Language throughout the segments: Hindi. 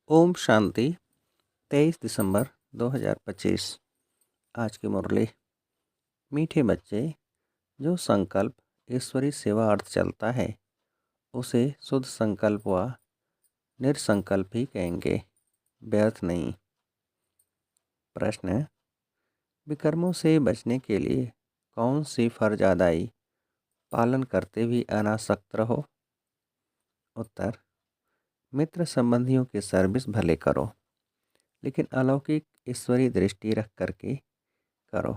ओम शांति। 23 दिसंबर 2025। आज की मुरली। मीठे बच्चे, जो संकल्प ईश्वरी सेवा अर्थ चलता है उसे शुद्ध संकल्प व निरसंकल्प ही कहेंगे, व्यर्थ नहीं। प्रश्न: विकर्मों से बचने के लिए कौन सी फर्जादाई पालन करते भी अनासक्त रहो? उत्तर: मित्र संबंधियों की सर्विस भले करो, लेकिन अलौकिक ईश्वरी दृष्टि रख करके करो।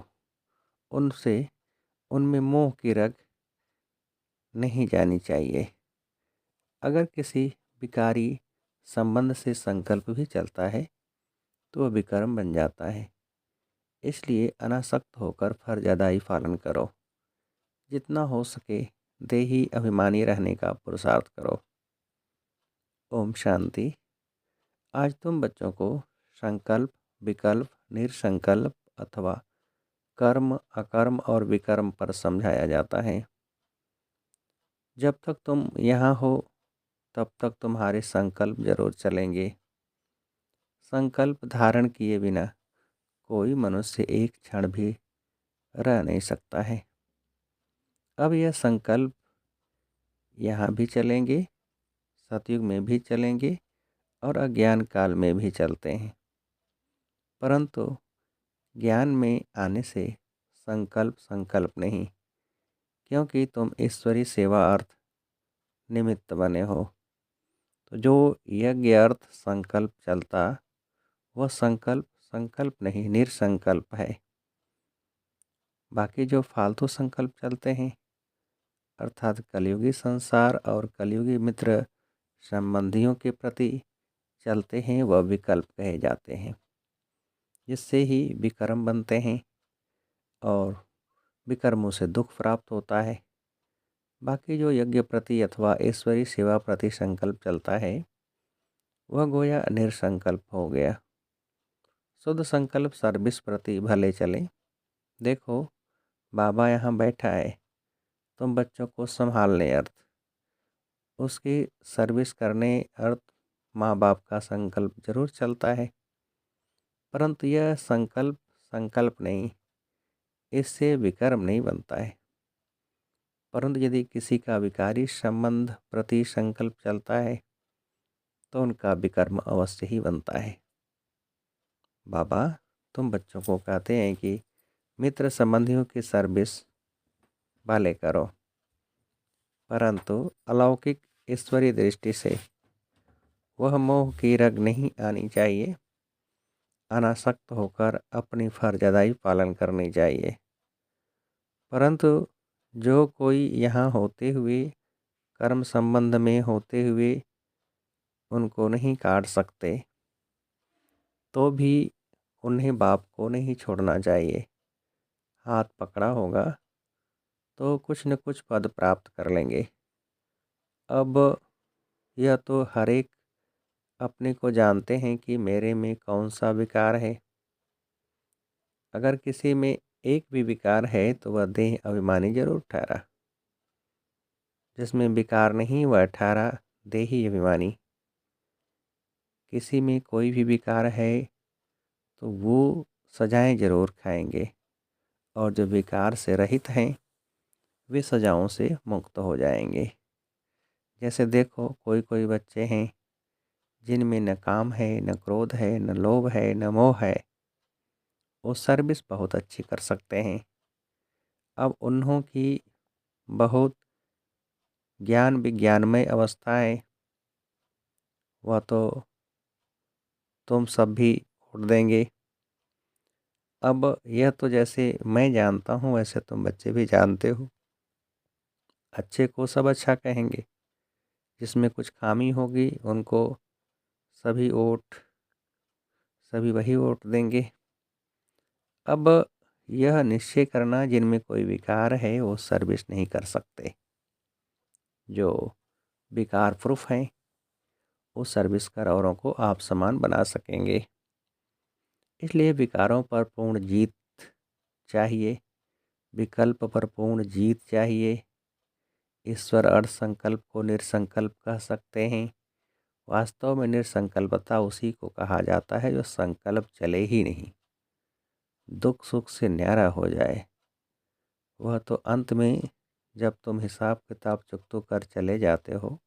उनसे उनमें मोह की रग नहीं जानी चाहिए। अगर किसी विकारी संबंध से संकल्प भी चलता है तो वह विकर्म बन जाता है। इसलिए अनासक्त होकर फर्ज अदाई पालन करो। जितना हो सके देही अभिमानी रहने का पुरुषार्थ करो। ओम शांति। आज तुम बच्चों को संकल्प, विकल्प, निरसंकल्प अथवा कर्म, अकर्म और विकर्म पर समझाया जाता है। जब तक तुम यहाँ हो तब तक तुम्हारे संकल्प जरूर चलेंगे। संकल्प धारण किए बिना कोई मनुष्य एक क्षण भी रह नहीं सकता है। अब यह संकल्प यहाँ भी चलेंगे, सतयुग में भी चलेंगे और अज्ञान काल में भी चलते हैं। परंतु ज्ञान में आने से संकल्प संकल्प नहीं, क्योंकि तुम ईश्वरी सेवा अर्थ निमित्त बने हो। तो जो यज्ञ अर्थ संकल्प चलता वह संकल्प संकल्प नहीं, निरसंकल्प है। बाकी जो फालतू संकल्प चलते हैं अर्थात कलयुगी संसार और कलयुगी मित्र संबंधियों के प्रति चलते हैं, वह विकल्प कहे जाते हैं, जिससे ही विकर्म बनते हैं और विकर्मों से दुख प्राप्त होता है। बाकी जो यज्ञ प्रति अथवा ईश्वरी सेवा प्रति संकल्प चलता है वह गोया निरसंकल्प हो गया। शुद्ध संकल्प सर्विस प्रति भले चले। देखो, बाबा यहाँ बैठा है, तुम बच्चों को संभालने अर्थ, उसकी सर्विस करने अर्थ माँ बाप का संकल्प जरूर चलता है, परंतु यह संकल्प संकल्प नहीं, इससे विकर्म नहीं बनता है। परंतु यदि किसी का विकारी संबंध प्रति संकल्प चलता है तो उनका विकर्म अवश्य ही बनता है। बाबा तुम बच्चों को कहते हैं कि मित्र संबंधियों की सर्विस भले करो, परंतु अलौकिक ईश्वरीय दृष्टि से वह मोह की रग नहीं आनी चाहिए। अनासक्त होकर अपनी फर्जदाई पालन करनी चाहिए। परंतु जो कोई यहाँ होते हुए, कर्म संबंध में होते हुए उनको नहीं काट सकते, तो भी उन्हें बाप को नहीं छोड़ना चाहिए। हाथ पकड़ा होगा तो कुछ न कुछ पद प्राप्त कर लेंगे। अब यह तो हर एक अपने को जानते हैं कि मेरे में कौन सा विकार है। अगर किसी में एक भी विकार है तो वह देह अभिमानी जरूर ठहरा। जिसमें विकार नहीं वह ठहरा देही अभिमानी। किसी में कोई भी विकार है तो वो सजाएं जरूर खाएंगे, और जो विकार से रहित हैं वे सजाओं से मुक्त हो जाएंगे। जैसे देखो, कोई कोई बच्चे हैं जिनमें न काम है, न क्रोध है, न लोभ है, न मोह है, वो सर्विस बहुत अच्छी कर सकते हैं। अब उन्हों की बहुत ज्ञान विज्ञानमय अवस्था है, वह तो तुम सब भी उड़ देंगे। अब यह तो जैसे मैं जानता हूँ वैसे तुम बच्चे भी जानते हो। अच्छे को सब अच्छा कहेंगे, जिसमें कुछ खामी होगी उनको सभी वही वोट देंगे। अब यह निश्चय करना, जिनमें कोई विकार है वो सर्विस नहीं कर सकते। जो विकार प्रूफ हैं वो सर्विस कर औरों को आप समान बना सकेंगे। इसलिए विकारों पर पूर्ण जीत चाहिए, विकल्प पर पूर्ण जीत चाहिए। ईश्वर अर्थ संकल्प को निरसंकल्प कह सकते हैं वास्तव में निसंकल्पता उसी को कहा जाता है जो संकल्प चले ही नहीं, दुख सुख से न्यारा हो जाए। वह तो अंत में जब तुम हिसाब किताब चुकतो कर चले जाते हो,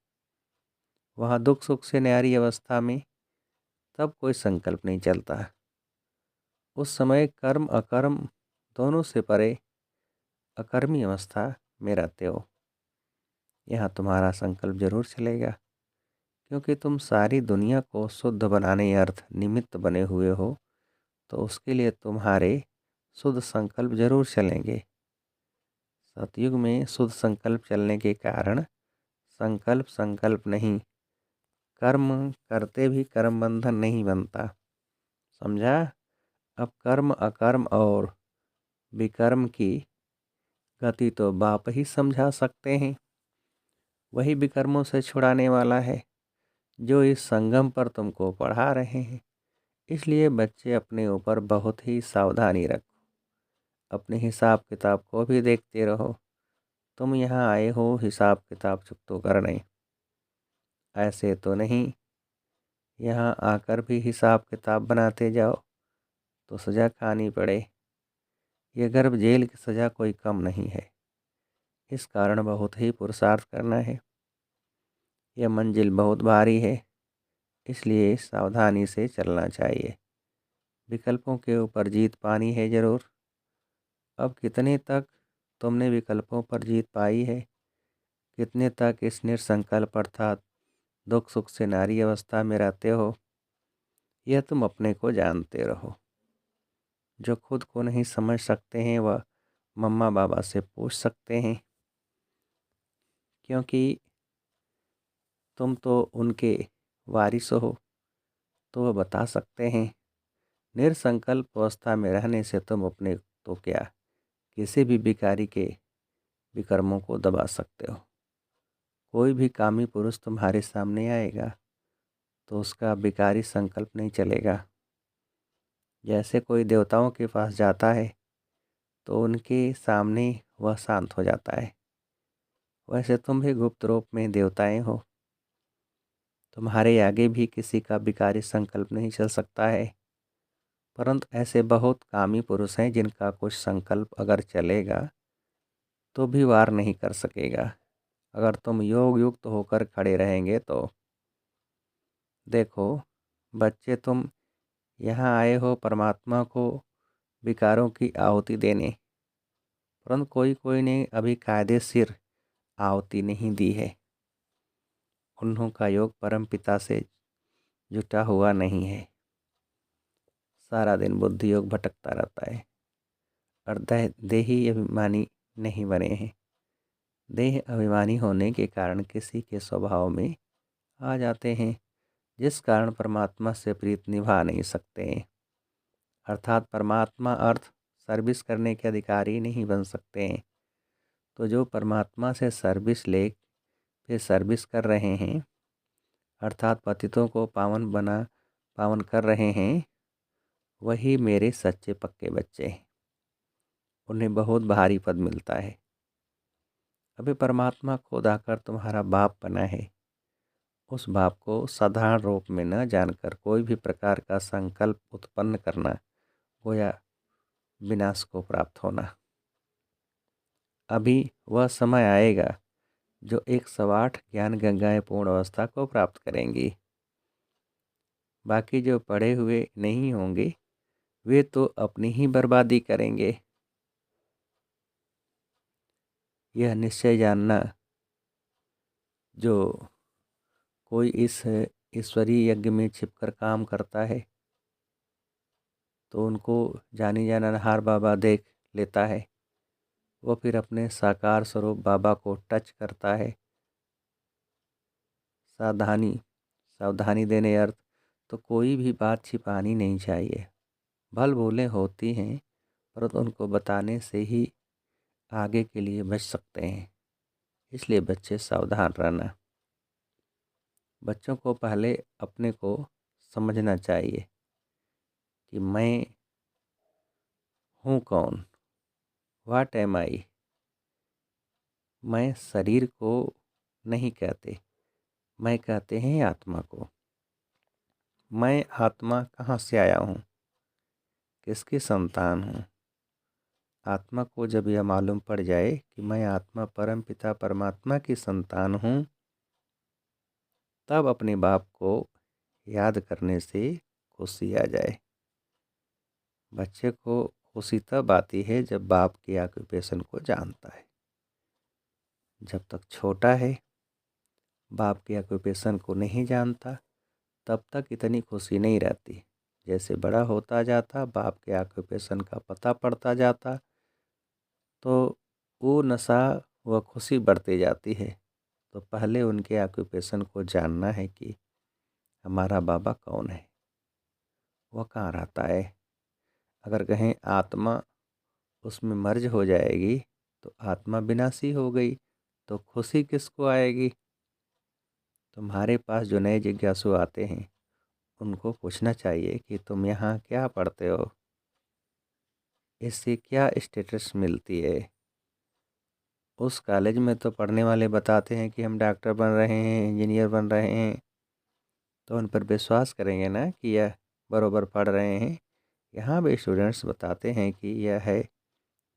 वहाँ दुख सुख से न्यारी अवस्था में तब कोई संकल्प नहीं चलता। उस समय कर्म अकर्म दोनों से परे अकर्मी अवस्था में रहते हो। यहाँ तुम्हारा संकल्प जरूर चलेगा, क्योंकि तुम सारी दुनिया को शुद्ध बनाने अर्थ निमित्त बने हुए हो, तो उसके लिए तुम्हारे शुद्ध संकल्प जरूर चलेंगे। सतयुग में शुद्ध संकल्प चलने के कारण संकल्प संकल्प नहीं, कर्म करते भी कर्म बंधन नहीं बनता। समझा? अब कर्म अकर्म और विकर्म की गति तो बाप ही समझा सकते हैं। वही विकर्मों से छुड़ाने वाला है जो इस संगम पर तुमको पढ़ा रहे हैं। इसलिए बच्चे अपने ऊपर बहुत ही सावधानी रखो। अपने हिसाब किताब को भी देखते रहो। तुम यहाँ आए हो हिसाब किताब चुकतो करने, ऐसे तो नहीं। यहाँ आकर भी हिसाब किताब बनाते जाओ तो सज़ा खानी पड़े। ये गर्भ जेल की सज़ा कोई कम नहीं है। इस कारण बहुत ही पुरुषार्थ करना है। यह मंजिल बहुत भारी है, इसलिए सावधानी से चलना चाहिए। विकल्पों के ऊपर जीत पानी है ज़रूर। अब कितने तक तुमने विकल्पों पर जीत पाई है, कितने तक इस निसंकल्प अर्थात दुख सुख से नारी अवस्था में रहते हो, यह तुम अपने को जानते रहो। जो खुद को नहीं समझ सकते हैं वह मम्मा बाबा से पूछ सकते हैं, क्योंकि तुम तो उनके वारिस हो, तो वह बता सकते हैं। निसंकल्प अवस्था में रहने से तुम अपने तो क्या किसी भी भिखारी के विकर्मों को दबा सकते हो। कोई भी कामी पुरुष तुम्हारे सामने आएगा तो उसका विकारी संकल्प नहीं चलेगा। जैसे कोई देवताओं के पास जाता है तो उनके सामने वह शांत हो जाता है, वैसे तुम भी गुप्त रूप में देवताएं हो। तुम्हारे आगे भी किसी का विकारी संकल्प नहीं चल सकता है। परंतु ऐसे बहुत कामी पुरुष हैं जिनका कुछ संकल्प अगर चलेगा तो भी वार नहीं कर सकेगा। अगर तुम योग युक्त होकर खड़े रहेंगे तो। देखो बच्चे, तुम यहाँ आए हो परमात्मा को विकारों की आहुति देने, परंतु कोई कोई ने अभी कायदेशीर आहुति नहीं दी है। उन्हों का योग परम पिता से जुटा हुआ नहीं है। सारा दिन बुद्धि योग भटकता रहता है और देही अभिमानी नहीं बने हैं। देह अभिमानी होने के कारण किसी के स्वभाव में आ जाते हैं, जिस कारण परमात्मा से प्रीत निभा नहीं सकते हैं। अर्थात परमात्मा अर्थ सर्विस करने के अधिकारी नहीं बन सकते हैं। तो जो परमात्मा से सर्विस ले फिर सर्विस कर रहे हैं, अर्थात पतितों को पावन कर रहे हैं, वही मेरे सच्चे पक्के बच्चे हैं। उन्हें बहुत भारी पद मिलता है। अभी परमात्मा खुद आकर तुम्हारा बाप बना है। उस बाप को साधारण रूप में न जानकर कोई भी प्रकार का संकल्प उत्पन्न करना गोया विनाश को प्राप्त होना। अभी वह समय आएगा जो 108 ज्ञान गंगाएं पूर्ण अवस्था को प्राप्त करेंगी। बाकी जो पढ़े हुए नहीं होंगे वे तो अपनी ही बर्बादी करेंगे। यह निश्चय जानना, जो कोई इस ईश्वरीय यज्ञ में छिपकर काम करता है तो उनको जानी जानहार बाबा देख लेता है। वो फिर अपने साकार स्वरूप बाबा को टच करता है। सावधानी देने अर्थ तो कोई भी बात छिपानी नहीं चाहिए। भल भूलें होती हैं, परंतु उनको बताने से ही आगे के लिए बच सकते हैं। इसलिए बच्चे सावधान रहना। बच्चों को पहले अपने को समझना चाहिए कि मैं हूँ कौन, व्हाट एम आई। मैं शरीर को नहीं कहते, मैं कहते हैं आत्मा को। मैं आत्मा कहाँ से आया हूँ, किसकी संतान हूँ। आत्मा को जब यह मालूम पड़ जाए कि मैं आत्मा परम पिता परमात्मा की संतान हूँ, तब अपने बाप को याद करने से खुशी आ जाए। बच्चे को खुशी तब आती है जब बाप के ऑक्यूपेशन को जानता है। जब तक छोटा है, बाप के ऑक्यूपेशन को नहीं जानता, तब तक इतनी खुशी नहीं रहती। जैसे बड़ा होता जाता, बाप के ऑक्यूपेशन का पता पड़ता जाता, तो वो नशा व खुशी बढ़ती जाती है। तो पहले उनके ऑक्यूपेशन को जानना है कि हमारा बाबा कौन है, वह कहाँ रहता है। अगर कहें आत्मा उसमें मर्ज हो जाएगी तो आत्मा विनाशी हो गई, तो खुशी किसको आएगी। तुम्हारे पास जो नए जिज्ञासु आते हैं, उनको पूछना चाहिए कि तुम यहाँ क्या पढ़ते हो, इससे क्या स्टेटस मिलती है। उस कॉलेज में तो पढ़ने वाले बताते हैं कि हम डॉक्टर बन रहे हैं, इंजीनियर बन रहे हैं, तो उन पर विश्वास करेंगे ना कि यह बरोबर पढ़ रहे हैं। यहाँ भी स्टूडेंट्स बताते हैं कि यह है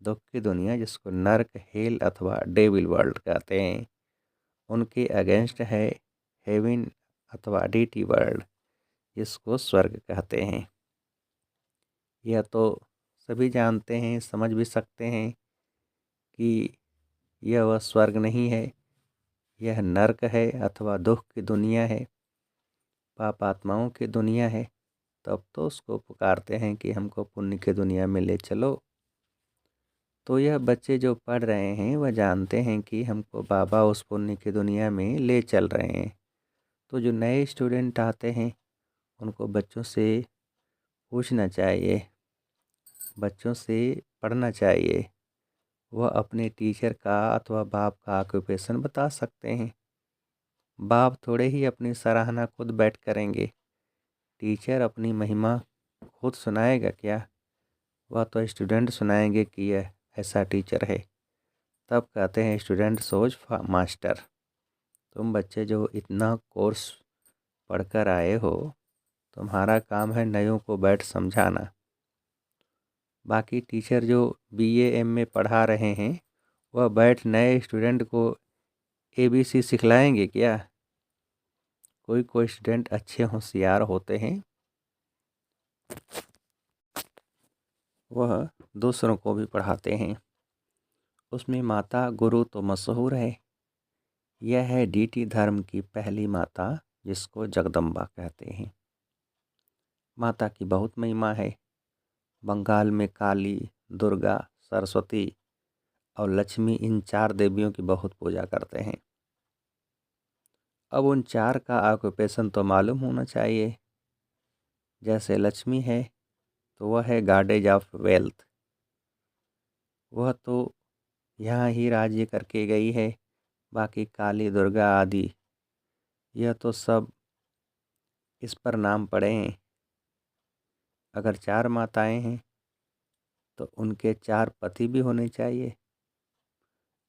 दुख की दुनिया, जिसको नर्क, हेल अथवा डेविल वर्ल्ड कहते हैं। उनके अगेंस्ट है हेवन अथवा डीटी वर्ल्ड, जिसको स्वर्ग कहते हैं। यह तो सभी जानते हैं, समझ भी सकते हैं कि यह वह स्वर्ग नहीं है, यह नर्क है अथवा दुख की दुनिया है, पाप आत्माओं की दुनिया है। तब तो उसको पुकारते हैं कि हमको पुण्य की दुनिया में ले चलो। तो यह बच्चे जो पढ़ रहे हैं वह जानते हैं कि हमको बाबा उस पुण्य की दुनिया में ले चल रहे हैं। तो जो नए स्टूडेंट आते हैं, उनको बच्चों से पूछना चाहिए, बच्चों से पढ़ना चाहिए। वह अपने टीचर का अथवा बाप का ऑक्यूपेशन बता सकते हैं। बाप थोड़े ही अपनी सराहना खुद बैठ करेंगे। टीचर अपनी महिमा खुद सुनाएगा क्या? वह तो स्टूडेंट सुनाएंगे कि यह ऐसा टीचर है। तब कहते हैं स्टूडेंट सोच मास्टर। तुम बच्चे जो इतना कोर्स पढ़कर आए हो, तुम्हारा काम है नयों को बैठ समझाना। बाकी टीचर जो बीए एमए पढ़ा रहे हैं, वह बैठ नए स्टूडेंट को एबीसी सिखलाएंगे क्या? कोई कोई स्टूडेंट अच्छे होशियार होते हैं, वह दूसरों को भी पढ़ाते हैं। उसमें माता गुरु तो मशहूर है। यह है डीटी धर्म की पहली माता, जिसको जगदम्बा कहते हैं। माता की बहुत महिमा है। बंगाल में काली, दुर्गा, सरस्वती और लक्ष्मी, इन 4 देवियों की बहुत पूजा करते हैं। अब उन 4 का ऑक्यूपेशन तो मालूम होना चाहिए। जैसे लक्ष्मी है तो वह है गॉडेज ऑफ वेल्थ। वह तो यहाँ ही राज्य करके गई है। बाकी काली, दुर्गा आदि, यह तो सब इस पर नाम पड़े हैं। अगर 4 माताएं हैं तो उनके 4 पति भी होने चाहिए।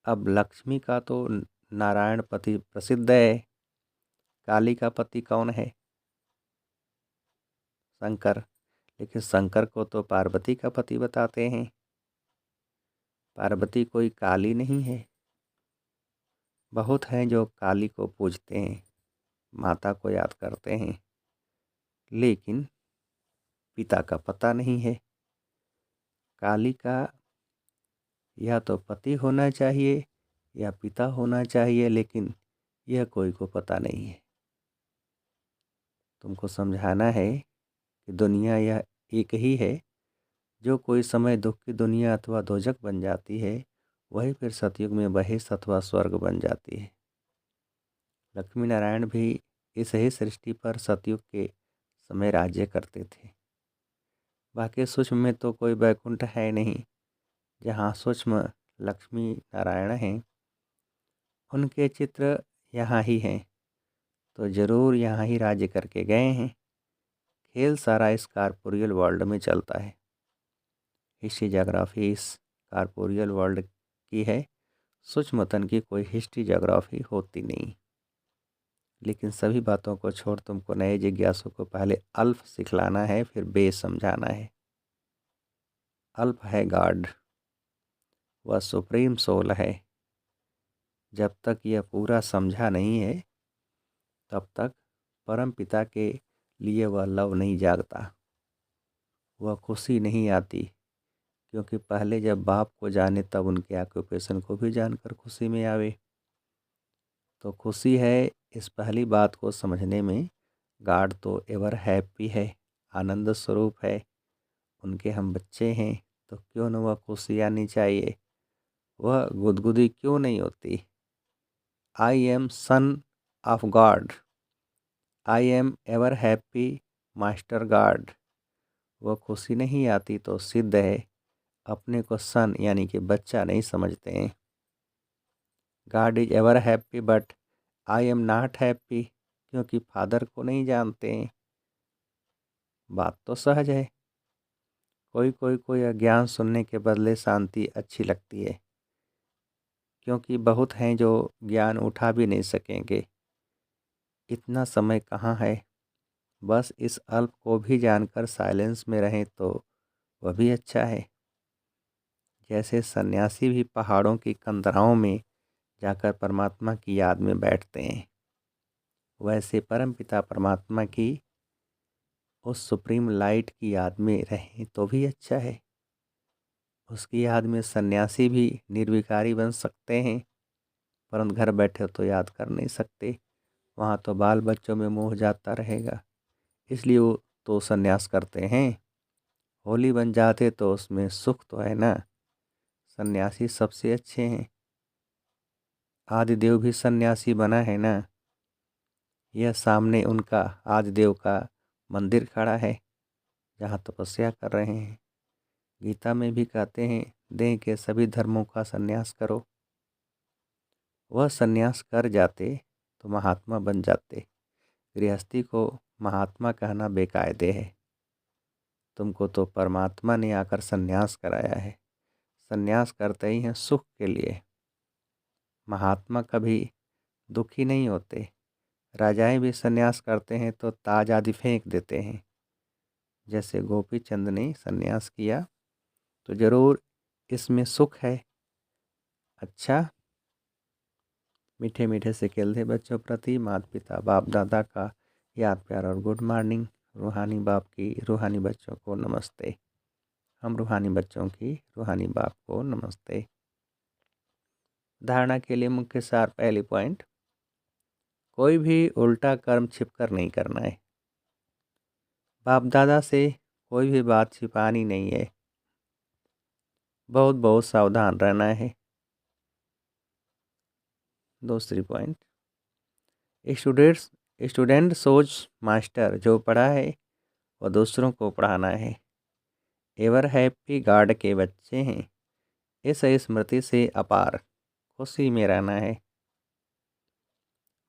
अब लक्ष्मी का तो नारायण पति प्रसिद्ध है। काली का पति कौन है? शंकर। लेकिन शंकर को तो पार्वती का पति बताते हैं। पार्वती कोई काली नहीं है। बहुत हैं जो काली को पूजते हैं, माता को याद करते हैं, लेकिन पिता का पता नहीं है। काली का या तो पति होना चाहिए या पिता होना चाहिए, लेकिन यह कोई को पता नहीं है। तुमको समझाना है कि दुनिया यह एक ही है। जो कोई समय दुख की दुनिया अथवा दोजक बन जाती है, वही फिर सतयुग में बहेश अथवा स्वर्ग बन जाती है। लक्ष्मी नारायण भी इस ही सृष्टि पर सतयुग के समय राज्य करते थे। बाकी सूक्ष्म में तो कोई वैकुंठ है नहीं। जहाँ सूक्ष्म लक्ष्मी नारायण हैं, उनके चित्र यहाँ ही हैं, तो ज़रूर यहाँ ही राज्य करके गए हैं। खेल सारा इस कॉर्पोरियल वर्ल्ड में चलता है। हिस्ट्री ज्योग्राफी इस कॉर्पोरियल वर्ल्ड की है। सूक्ष्म तन की कोई हिस्ट्री ज्योग्राफी होती नहीं। लेकिन सभी बातों को छोड़ तुमको नए जिज्ञासु को पहले अल्फ सिखलाना है, फिर बेस समझाना है। अल्फ है गॉड, वह सुप्रीम सोल है। जब तक यह पूरा समझा नहीं है तब तक परम पिता के लिए वह लव नहीं जागता, वह खुशी नहीं आती। क्योंकि पहले जब बाप को जाने तब उनके ऑक्यूपेशन को भी जानकर खुशी में आवे। तो खुशी है इस पहली बात को समझने में। गॉड तो एवर हैप्पी है, आनंद स्वरूप है, उनके हम बच्चे हैं, तो क्यों न वह खुशी आनी चाहिए, वह गुदगुदी क्यों नहीं होती। I am son of God, I am ever happy master God. वह खुशी नहीं आती तो सिद्ध है अपने को सन यानी कि बच्चा नहीं समझते हैं। God is ever happy but I am not happy, क्योंकि फादर को नहीं जानते हैं। बात तो सहज है। कोई अज्ञान सुनने के बदले शांति अच्छी लगती है, क्योंकि बहुत हैं जो ज्ञान उठा भी नहीं सकेंगे। इतना समय कहाँ है, बस इस अल्प को भी जानकर साइलेंस में रहें तो वह भी अच्छा है। जैसे सन्यासी भी पहाड़ों की कंदराओं में जाकर परमात्मा की याद में बैठते हैं, वैसे परमपिता परमात्मा की उस सुप्रीम लाइट की याद में रहें तो भी अच्छा है। उसकी याद में सन्यासी भी निर्विकारी बन सकते हैं, परंतु घर बैठे तो याद कर नहीं सकते। वहाँ तो बाल बच्चों में मोह जाता रहेगा, इसलिए वो तो सन्यास करते हैं। होली बन जाते तो उसमें सुख तो है ना। सन्यासी सबसे अच्छे हैं। आदिदेव भी सन्यासी बना है ना। यह सामने उनका आदिदेव का मंदिर खड़ा है जहाँ तपस्या कर रहे हैं। गीता में भी कहते हैं देह के सभी धर्मों का सन्यास करो। वह सन्यास कर जाते तो महात्मा बन जाते। गृहस्थी को महात्मा कहना बेकायदे है। तुमको तो परमात्मा ने आकर सन्यास कराया है। सन्यास करते ही हैं सुख के लिए। महात्मा कभी दुखी नहीं होते। राजाएं भी सन्यास करते हैं तो ताज आदि फेंक देते हैं। जैसे गोपी चंद ने सन्यास किया तो जरूर इसमें सुख है। अच्छा, मीठे मीठे से खेलते बच्चों प्रति माता पिता बाप दादा का याद प्यार और गुड मॉर्निंग। रूहानी बाप की रूहानी बच्चों को नमस्ते। हम रूहानी बच्चों की रूहानी बाप को नमस्ते। धारणा के लिए मुख्य सार पहली पॉइंट, कोई भी उल्टा कर्म छिपकर नहीं करना है। बाप दादा से कोई भी बात छिपानी नहीं है। बहुत बहुत सावधान रहना है। दूसरी पॉइंट, स्टूडेंट सोच मास्टर जो पढ़ा है वह दूसरों को पढ़ाना है। एवर हैप्पी गॉड के बच्चे हैं। इस स्मृति से अपार खुशी में रहना है।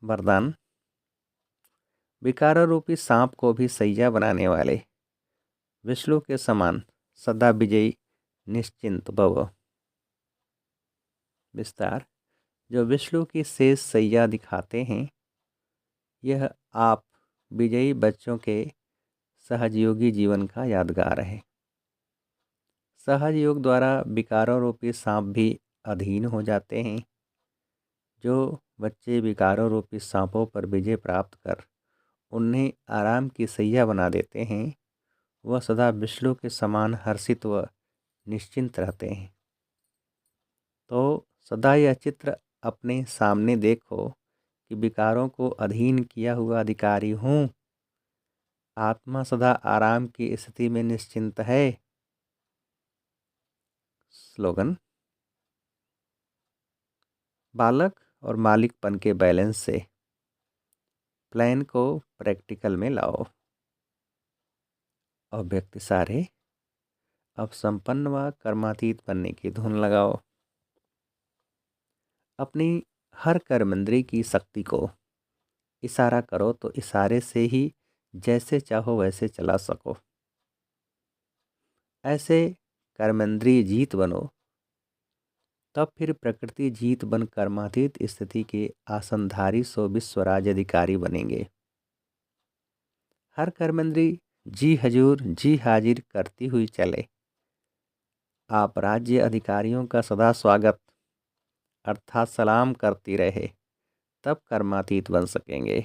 वरदान, विकार रूपी सांप को भी सैया बनाने वाले विष्णु के समान सदा विजयी निश्चिंत भव। विस्तार, जो विष्णु की शेष सैया दिखाते हैं, यह आप विजयी बच्चों के सहजयोगी जीवन का यादगार है। सहज योग द्वारा विकारों रूपी सांप भी अधीन हो जाते हैं। जो बच्चे विकारों रूपी सांपों पर विजय प्राप्त कर उन्हें आराम की सैया बना देते हैं, वह सदा विष्णु के समान हर्षित व निश्चिंत रहते हैं। तो सदा यह चित्र अपने सामने देखो कि विकारों को अधीन किया हुआ अधिकारी हूँ। आत्मा सदा आराम की स्थिति में निश्चिंत है। स्लोगन, बालक और मालिकपन के बैलेंस से प्लान को प्रैक्टिकल में लाओ। अव्यक्त सारे अब संपन्न व कर्मातीत बनने की धुन लगाओ। अपनी हर कर्मेंद्रिय की शक्ति को इशारा करो तो इशारे से ही जैसे चाहो वैसे चला सको। ऐसे कर्मेंद्रिय जीत बनो तब फिर प्रकृति जीत बन कर्मातीत स्थिति के आसनधारी सो विश्वराज अधिकारी बनेंगे। हर कर्मेंद्री जी हजूर जी हाजिर करती हुई चले। आप राज्य अधिकारियों का सदा स्वागत अर्थात सलाम करती रहे, तब कर्मातीत बन सकेंगे।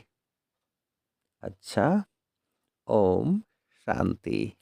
अच्छा, ओम शांति।